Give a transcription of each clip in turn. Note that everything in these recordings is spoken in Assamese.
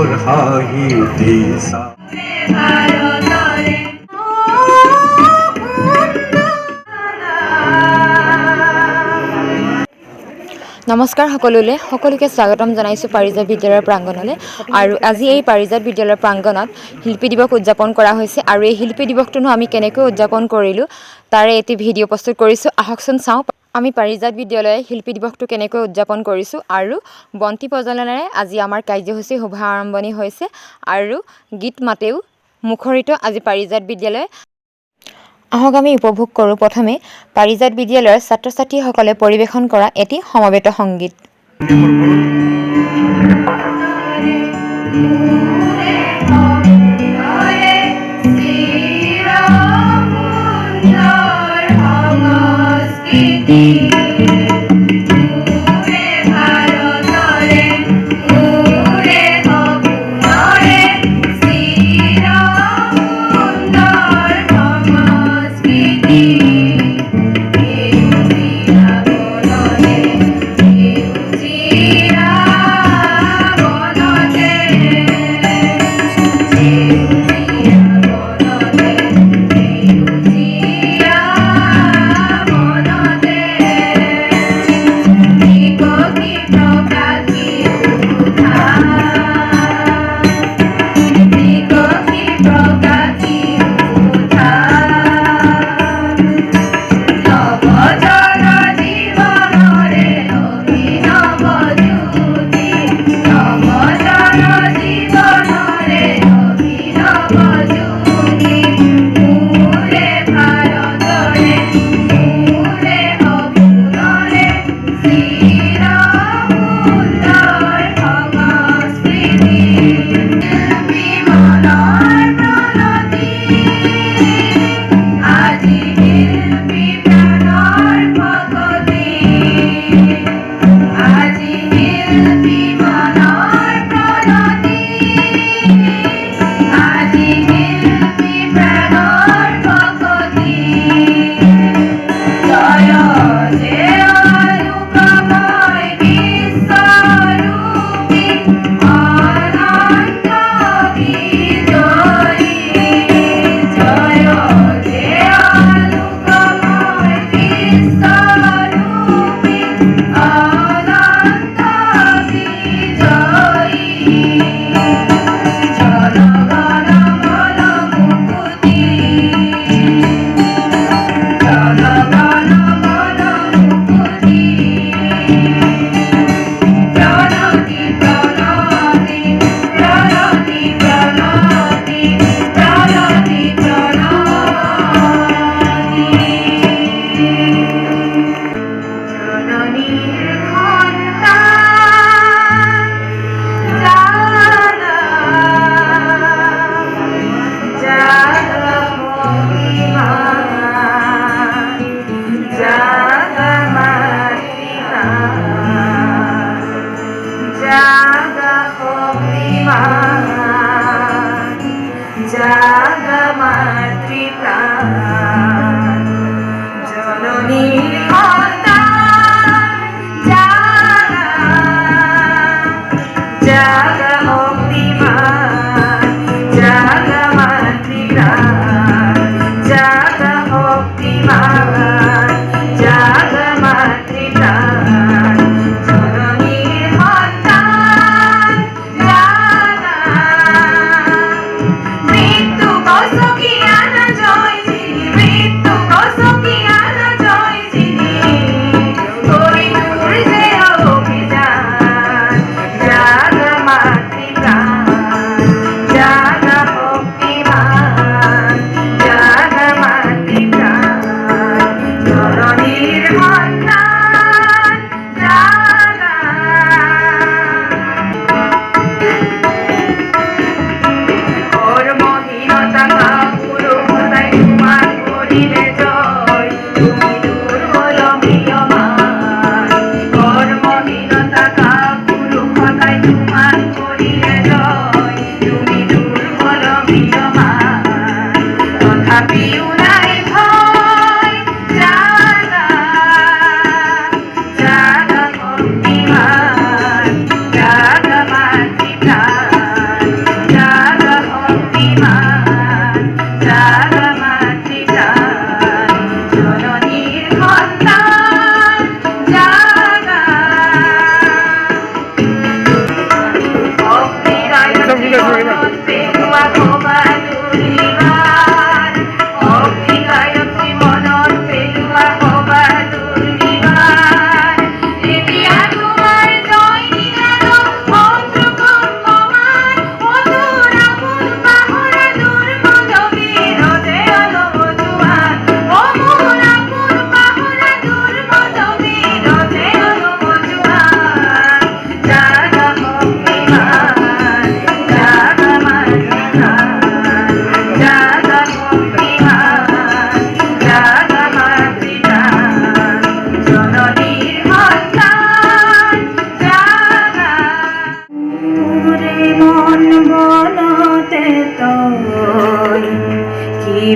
তোৰ হাহি দিশা নমস্কাৰ সকলোকে স্বাগতম জনাইছোঁ পাৰিজাত বিদ্যালয়ৰ প্ৰাংগণলৈ। আৰু আজি এই পাৰিজাত বিদ্যালয়ৰ প্ৰাংগণত শিল্পী দিৱস উদযাপন কৰা হৈছে। আৰু এই শিল্পী দিৱসটোনো আমি কেনেকৈ উদযাপন কৰিলোঁ তাৰে এটি ভিডিঅ' প্ৰস্তুত কৰিছোঁ। আহকচোন চাওঁ আমি পাৰিজাত বিদ্যালয়ে শিল্পী দিৱসটো কেনেকৈ উদযাপন কৰিছোঁ। আৰু বন্তি প্ৰজ্বলনেৰে আজি আমাৰ কাৰ্যসূচী শুভ আৰম্ভণি হৈছে আৰু গীত মাতেও মুখৰিত আজি পাৰিজাত বিদ্যালয়। আহক আমি উপভোগ কৰোঁ প্ৰথমে পাৰিজাত বিদ্যালয়ৰ ছাত্ৰ ছাত্ৰীসকলে পৰিৱেশন কৰা এটি সমবেত সংগীত।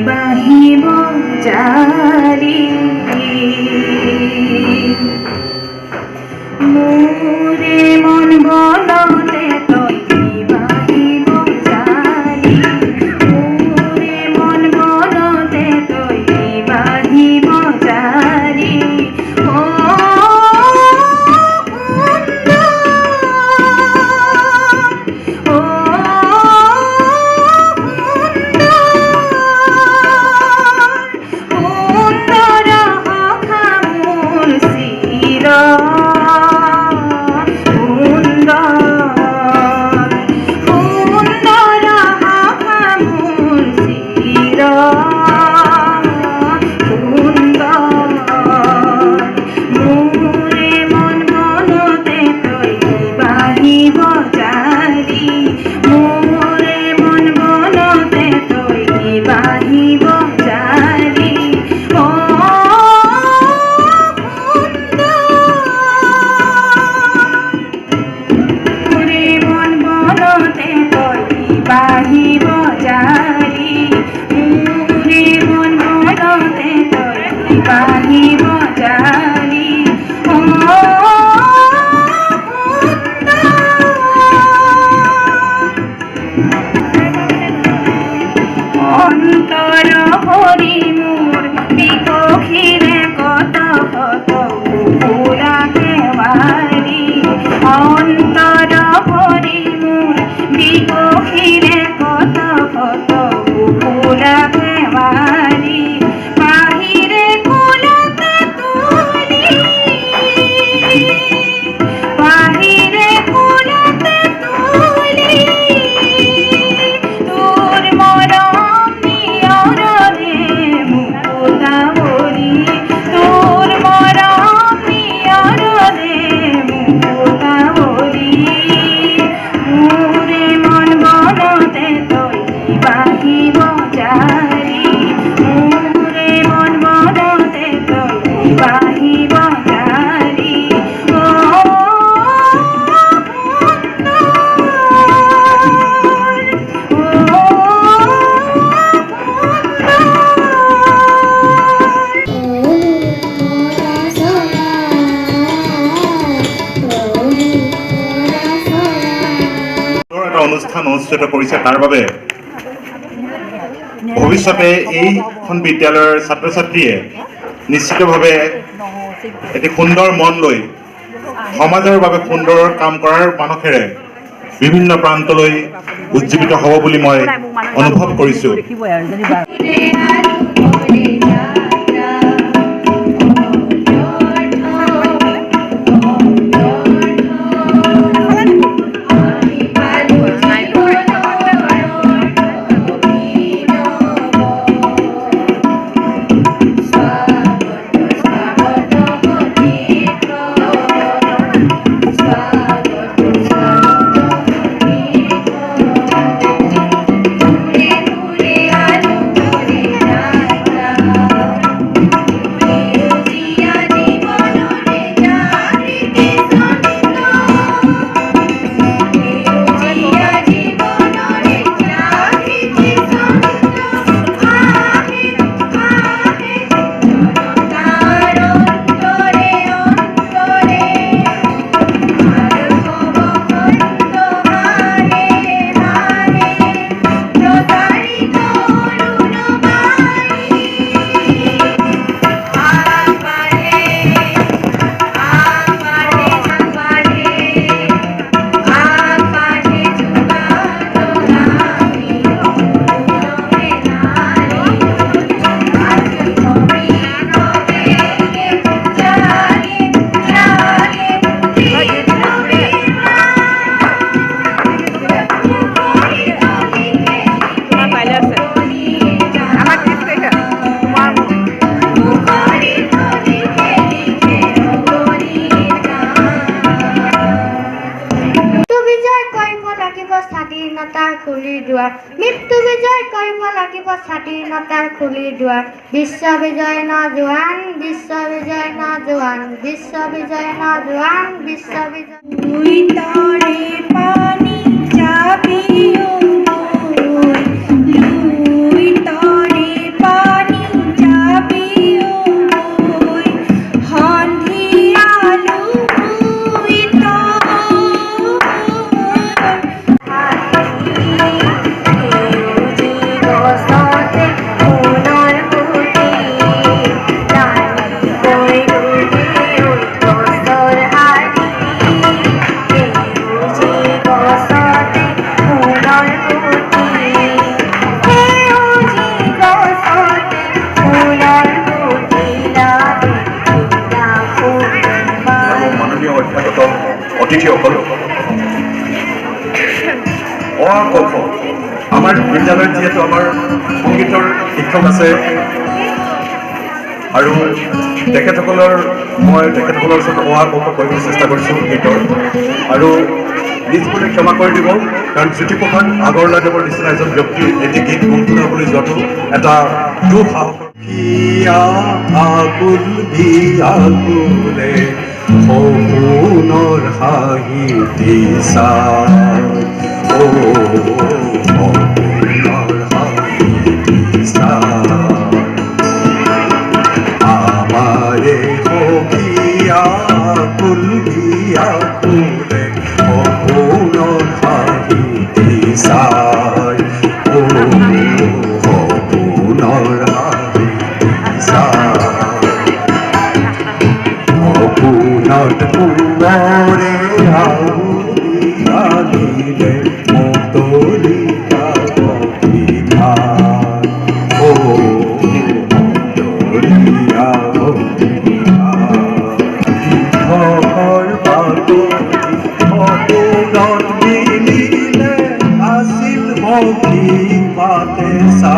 বাহিব জালি মোরে মন বলতে তই বাহিব জালি মোরে মন বলতে তই বাহিব জালি ও বাহিব জালি মোরে মন বলতে তই বাহিব জালি অন্তর হরি মোর বিকোখিরে কত কত ফুলাকে বাড়ি অন্তর হরি মোর বিকোখিরে কত কত ফুলাকে বাড়ি বাহিরে কুলতে তুলি বাহিরে কুলতে তুলি তোর মরম নিয়রে মুকুতা বলি তোর মরম নিয়রে মুকুতা বলি মোরে মন বলতে তই বাহিব জালি মোরে মন বলতে তই বাহিব জালি ও এটা অনুষ্ঠান অনুষ্ঠিত কৰিছে তাৰ বাবে ভৱিষ্যতে এইখন বিদ্যালয়ৰ ছাত্ৰ ছাত্ৰীয়ে নিশ্চিতভাৱে এটি সুন্দৰ মন লৈ সমাজৰ বাবে সুন্দৰ কাম কৰাৰ মানসেৰে বিভিন্ন প্ৰান্তলৈ উজ্জীৱিত হ'ব বুলি মই অনুভৱ কৰিছোঁ। স্বাধীনতাৰ খুলি দুৱাৰ মৃত্যু বিজয় কৰিব লাগিব স্বাধীনতাৰ খুলি দুৱাৰ বিশ্ব বিজয় নজোৱান বিশ্ব বিজয় নজোৱান বিশ্ব বিজয় নজোৱান বিশ্ব বিজয় তৰে পানী যাবি লুই তৰে অ ক খ আমাৰ বিদ্যালয়ত যিহেতু আমাৰ সংগীতৰ শিক্ষক আছে আৰু মই তেখেতসকলৰ ওচৰত অ আ ক খ কৰিবলৈ চেষ্টা কৰিছোঁ গীতৰ আৰু নিজ বুলি ক্ষমা কৰি দিব কাৰণ জ্যোতিপ্ৰসাদ আগৰৱালাদেৱৰ নিচিনা এজন ব্যক্তি এটি গীত গুণগুণাবলৈ যোৱাটো এটা দুঃসাহস আকুল বিয়াকুলে সপোনৰ হাঁহি দিছা ও সপোনৰ হাঁহি দিছা আমাৰে সখিয়া কুল বিয়াকুলে সপোনৰ হাঁহি দিছাই ও সপোনৰ হাঁহি সপোনত পুনৰে আনিলে মতলিকা কবিতা ও মতলিকা কবিতা ঘৰ সপোনত মিলিলে আছিল সখী মাতে চা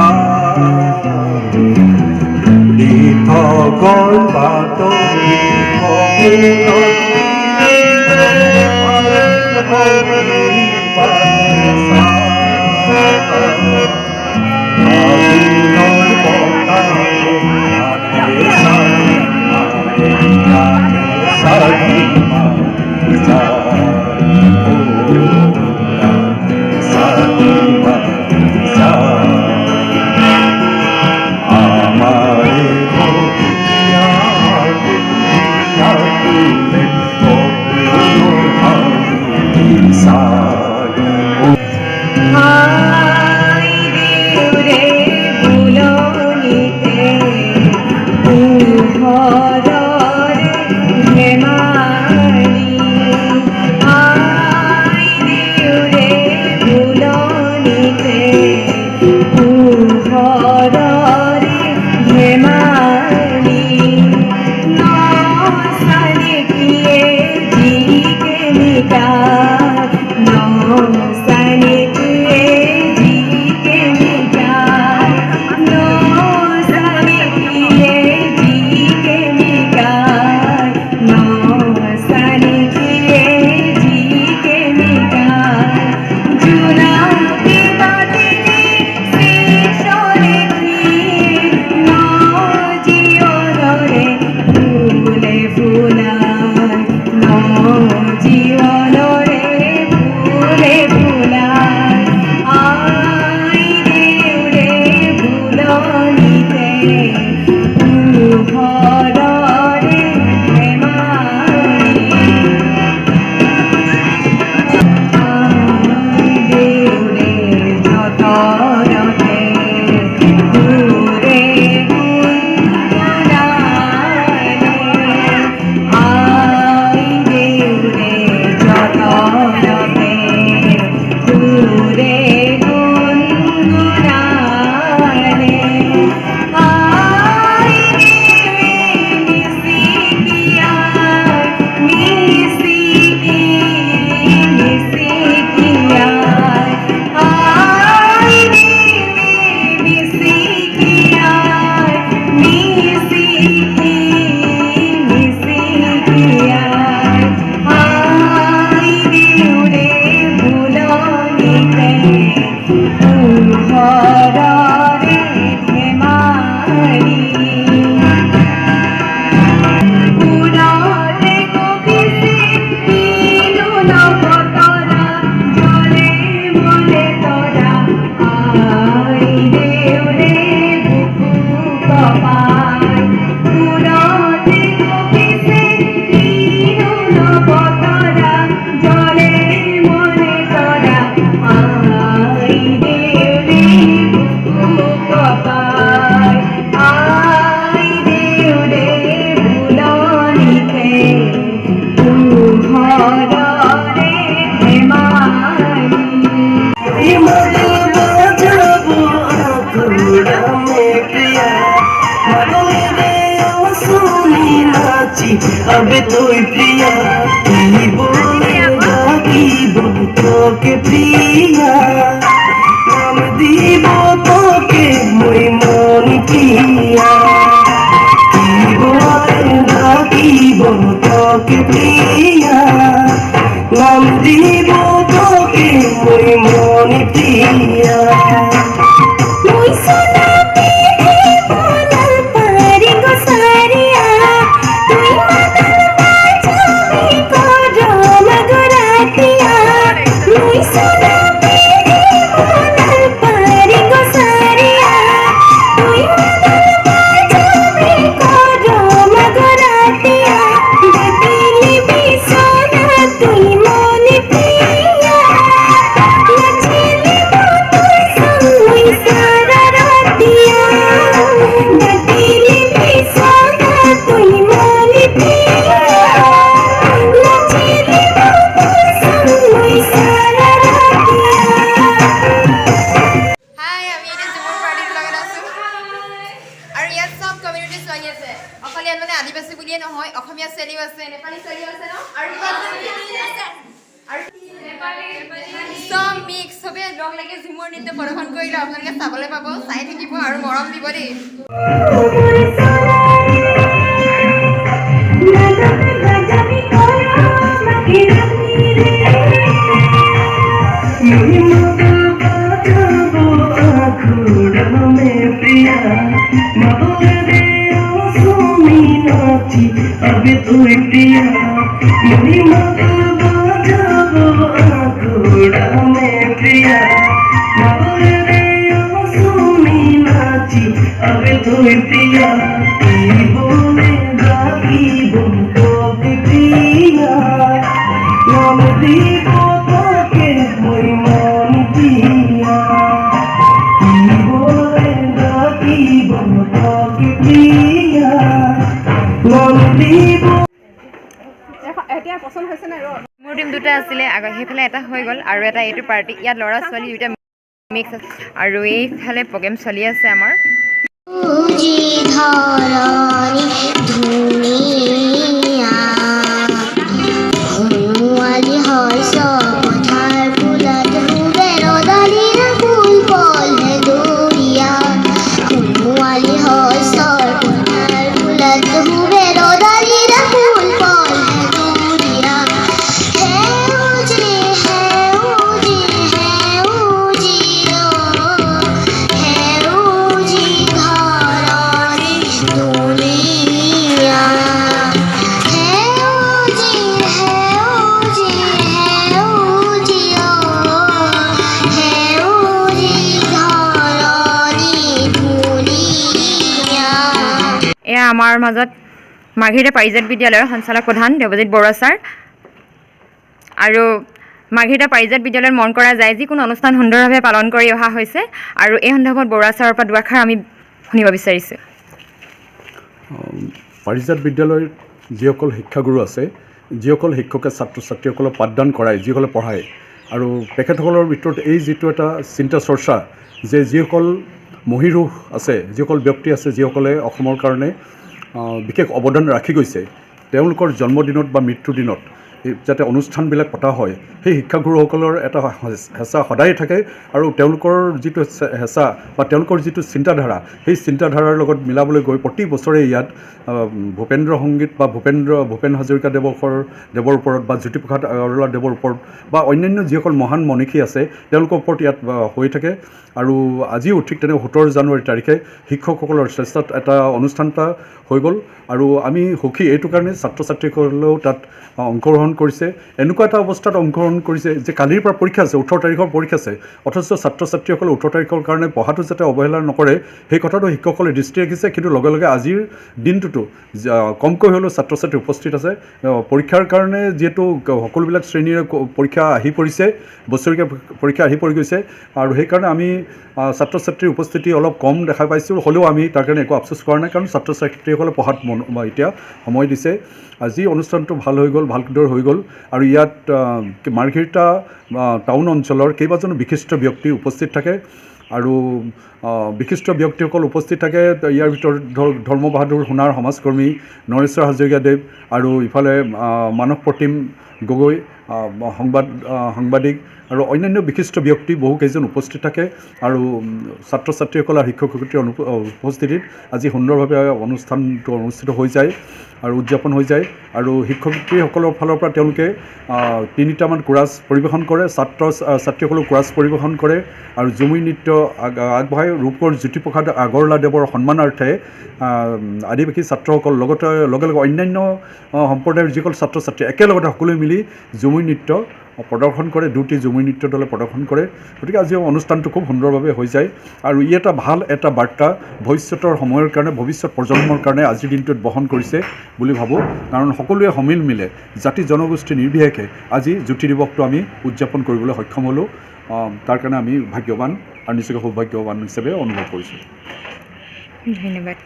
গল বাতৰি সপোনত মিলিলে সখী মাতে চা ফাগুনৰ বতাহে মাতে চা সাধি মাতে চা ও সাধি মাতে চা আমারে ভক্তিয়া কুলে সপোনৰ হাঁহি দিছা হাই প্রিয়া নাম দিব তোকে মই মন প্রিয়া কি বলে ডাকিব তোকে প্রিয়া নাম দিব তোকে মই মন প্রিয়া মই সোনা পেটে বলাল পারি গো সারিয়া তুই মাতাল বাজাবি করম গরাতিয়া মই সোনা পেটে বলাল পারি গো সারিয়া তুই মাতাল বাজাবি করম গরাতিয়া দিলি বিছানা তুই মনে প্রিয়া নাচিলি তুই সঙ্গই সারা রাতিয়া দিলি বিছানা তুই মনে প্রিয়া নাচিলি তুই সঙ্গই সারা রাতিয়া হাই আমি এতিয়া জুমৰ পাৰ্টিৰ লগত আছোঁ আৰু ইয়াত চব কমিউনিটি ছোৱালী আছে অকল ইয়াত মানে আদিবাসী বুলিয়ে নহয় অসমীয়া ছোৱালীও আছে নেপালী ছোৱালীও আছে ন আৰু চব মিক্স চবে লগ লাগি ঝুমৰ নৃত্য প্ৰদৰ্শন কৰিলে আপোনালোকে চাবলৈ পাব চাই থাকিব আৰু মৰম দিব দেই বাজাবি করম গরাতিয়া মই মগল বাজাব আখুড় মে প্রিয়া মগল রে সুমি নাচি আবে তুই প্রিয়া মই মগল বাজাব আখুড় মে প্রিয়া মগল রে সুমি নাচি আবে তুই প্রিয়া কি বলে ডাকিব তোকে প্রিয়া নাম দিব তোকে মই মন প্রিয়া কি বলে ডাকিব তোকে প্রিয়া নাম দিব মোৰ টিম দুটা আছিলে সেইফালে এটা হৈ গ'ল আৰু এটা এইটো পাৰ্টি ইয়াত ল'ৰা ছোৱালী দুটা মিক্স আছে আৰু এইফালে প্ৰগ্ৰেম চলি আছে আমাৰ বুঝি ধরণী ধুনিয়া হনুয়ালি হয় সপথার ফুলাত রুবের দালির ফুল পলে দরিয়া হনুয়ালি হয় সপথার ফুলাত রুবের দালির ফুল পলে দরিয়া হে উজি রো হে উজি ধরণী দুনিয়া হে উজি রো হে উজি ধরণী দুনিয়া এয়া আমাৰ মাজত মাৰ্ঘেৰিটা পাৰিজাত বিদ্যালয়ৰ সঞ্চালক প্ৰধান দেৱজিৎ বৰুৱা ছাৰ আৰু মাৰ্ঘেৰিটা পাৰিজাত বিদ্যালয়ত মন কৰা যায় যিকোনো অনুষ্ঠান সুন্দৰভাৱে পালন কৰি অহা হৈছে আৰু এই সন্দৰ্ভত বৰুৱা ছাৰৰ পৰা দুআষাৰ আমি শুনিব বিচাৰিছোঁ পাৰিজাত বিদ্যালয়ৰ যিসকল শিক্ষাগুৰু আছে যিসকল শিক্ষকে ছাত্ৰ ছাত্ৰীসকলক পাঠদান কৰায় যিসকলে পঢ়ায় আৰু তেখেতসকলৰ ভিতৰত এই যিটো এটা চিন্তা চৰ্চা যে যিসকল মহীৰূহ আছে যিসকল ব্যক্তি আছে যিসকলে অসমৰ কাৰণে বিশেষ অৱদান ৰাখি গৈছে তেওঁলোকৰ জন্মদিনত বা মৃত্যুদিনত যাতে অনুষ্ঠানবিলাক পতা হয় সেই শিক্ষাগুৰুসকলৰ এটা হেঁচা সদায় থাকে আৰু তেওঁলোকৰ যিটো হেঁচা বা তেওঁলোকৰ যিটো চিন্তাধাৰা সেই চিন্তাধাৰাৰ লগত মিলাবলৈ গৈ প্ৰতি বছৰে ইয়াত ভূপেন্দ্ৰ সংগীত বা ভূপেন হাজৰিকা দেৱৰ ওপৰত বা জ্যোতিপ্ৰসাদ আগৰৱালা দেৱৰ ওপৰত বা অন্যান্য যিসকল মহান মনীষী আছে তেওঁলোকৰ ওপৰত ইয়াত হৈ থাকে আৰু আজিও ঠিক তেনে 17 জানুৱাৰী তাৰিখে শিক্ষকসকলৰ চেষ্টাত এটা অনুষ্ঠান এটা হৈ গ'ল আৰু আমি সুখী এইটো কাৰণে ছাত্ৰ ছাত্ৰীসকলেও তাত অংশগ্ৰহণ কৰিছে এনেকুৱা এটা অৱস্থাত অংশগ্ৰহণ কৰিছে যে কালিৰ পৰা পৰীক্ষা আছে 18 তাৰিখৰ পৰীক্ষা আছে অথচ ছাত্ৰ ছাত্ৰীসকলে 18 তাৰিখৰ কাৰণে পঢ়াটো যাতে অৱহেলা নকৰে সেই কথাটো শিক্ষকসকলে দৃষ্টি ৰাখিছে কিন্তু লগে লগে আজিৰ দিনটোতো কমকৈ হ'লেও ছাত্ৰ ছাত্ৰী উপস্থিত আছে পৰীক্ষাৰ কাৰণে যিহেতু সকলোবিলাক শ্ৰেণীৰ পৰীক্ষা আহি পৰিছে বছৰীয়া পৰীক্ষা আহি পৰি গৈছে আৰু সেইকাৰণে আমি ছাত্ৰ ছাত্ৰীৰ উপস্থিতি অলপ কম দেখা পাইছোঁ হ'লেও আমি তাৰ কাৰণে একো আফচোচ কৰা নাই কাৰণ ছাত্ৰ ছাত্ৰীসকলে পঢ়াত এতিয়া সময় দিছে আজি অনুষ্ঠানটো ভাল হৈ গ'ল ভালদৰে হৈ গ'ল আৰু ইয়াত মাৰ্ঘেৰিটা টাউন অঞ্চলৰ কেইবাজনো বিশিষ্ট ব্যক্তি উপস্থিত থাকে আৰু বিশিষ্ট ব্যক্তিসকল উপস্থিত থাকে ইয়াৰ ভিতৰত ধৰ্ম বাহাদুৰ সোণাৰ সমাজকৰ্মী নৰেশ্বৰ হাজৰিকাদেৱ আৰু ইফালে মানস প্ৰতিম গগৈ সাংবাদিক আৰু অন্যান্য বিশিষ্ট ব্যক্তি বহুকেইজন উপস্থিত থাকে আৰু ছাত্ৰ ছাত্ৰীসকল আৰু শিক্ষক শিক্ষয়িত্ৰীৰ উপস্থিতিত আজি সুন্দৰভাৱে অনুষ্ঠানটো অনুষ্ঠিত হৈ যায় আৰু উদযাপন হৈ যায় আৰু শিক্ষক শিক্ষয়িত্ৰীসকলৰ ফালৰ পৰা তেওঁলোকে 3টামান কোৰাছ পৰিৱেশন কৰে ছাত্ৰীসকলেও কোৰাছ পৰিৱেশন কৰে আৰু ঝুমুৰ নৃত্য আগবঢ়াই ৰূপৰ জ্যোতিপ্ৰসাদ আগৰৱালাদেৱৰ সন্মানাৰ্থে আদিবাসী ছাত্ৰসকল লগে লগে অন্যান্য সম্প্ৰদায়ৰ যিসকল ছাত্ৰ ছাত্ৰী একেলগতে সকলোৱে মিলি ঝুমুৰ নৃত্য প্ৰদৰ্শন কৰে 2টি ঝুমুৰ নৃত্য দলে প্ৰদৰ্শন কৰে গতিকে আজি অনুষ্ঠানটো খুব সুন্দৰভাৱে হৈ যায় আৰু ই এটা ভাল এটা বাৰ্তা ভৱিষ্যতৰ সময়ৰ কাৰণে ভৱিষ্যত প্ৰজন্মৰ কাৰণে আজিৰ দিনটোত বহন কৰিছে বুলি ভাবোঁ কাৰণ সকলোৱে সমিল মিলে জাতি জনগোষ্ঠী নিৰ্বিশেষে আজি জ্যোতি দিৱসটো আমি উদযাপন কৰিবলৈ সক্ষম হ'লোঁ তাৰ কাৰণে আমি ভাগ্যৱান আৰু নিশ্চয়কৈ সৌভাগ্যৱান হিচাপে অনুভৱ কৰিছোঁ ধন্যবাদ